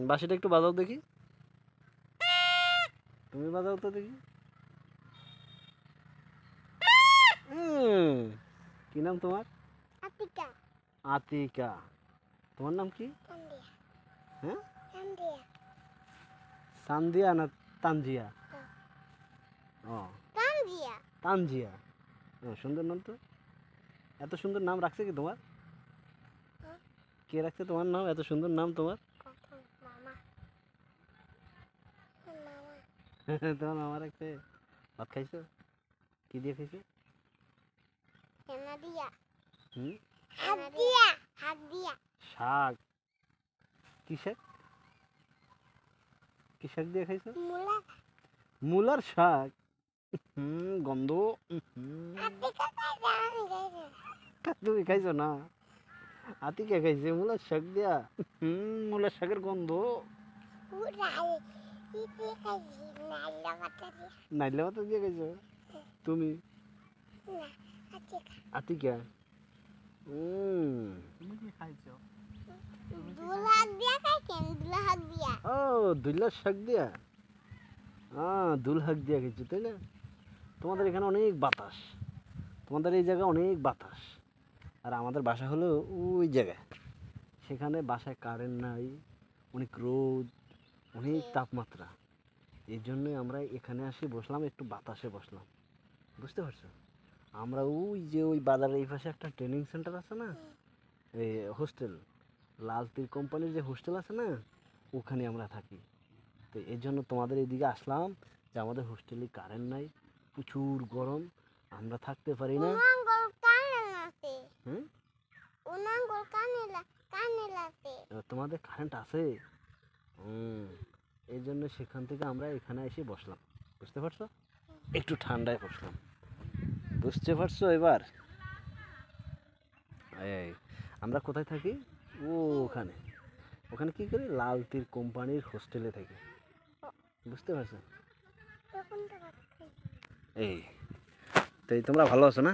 বাঁশিটা একটু বাজাও দেখি। তুমি বাজাও তো দেখি। কি নাম তোমার? আতিকা। আতিকা। তোমার নাম কি? হ্যাঁ, সান্দিয়া না তানজিয়া? ও, তানজিয়া। সুন্দর নাম তো। এত সুন্দর নাম রাখছে কি তোমার? কে রাখছে তোমার নাম? এত সুন্দর নাম তোমার? তোমার মামা রাখছে। ভাত খাইছো? কি দিয়ে খাইছো? শাক। কি শাক? কি শাক দিয়ে খাইছো? মূলার শাক। গন্ধ। তুমি খাইছো না? আতিকে খাইছে মূলার শাক দিয়া। মূলার শাকের গন্ধ। নাইলে মাথা দিয়ে খাইছো তুমি? আতিকা। ও, দুলার শাক দিয়া। দুল শাক দিয়া খাইছো তাই না? তোমাদের এখানে অনেক বাতাস, তোমাদের এই জায়গায় অনেক বাতাস। আর আমাদের বাসা হলো ওই জায়গায়। সেখানে বাসায় কারেন্ট নাই, অনেক রোদ, অনেক তাপমাত্রা। এই জন্যই আমরা এখানে আসি বসলাম, একটু বাতাসে বসলাম। বুঝতে পারছো? আমরা ওই যে ওই বাজারের এই পাশে একটা ট্রেনিং সেন্টার আছে না, এই হোস্টেল, লাল তীর কোম্পানির যে হোস্টেল আছে না, ওখানে আমরা থাকি। তো এই জন্য তোমাদের এইদিকে আসলাম যে আমাদের হোস্টেলে কারেন্ট নাই, প্রচুর গরম, আমরা থাকতে পারি না। তোমাদের কারেন্ট আছে? এই জন্য সেখান থেকে আমরা এখানে এসে বসলাম। বুঝতে পারছো? একটু ঠান্ডায় বসলাম। বুঝতে পারছো এবার? এই আমরা কোথায় থাকি? ওখানে। ওখানে কি করি? লাল তীর কোম্পানির হোস্টেলে থাকি। বুঝতে পারছো? এই, তাই তোমরা ভালো আছো না?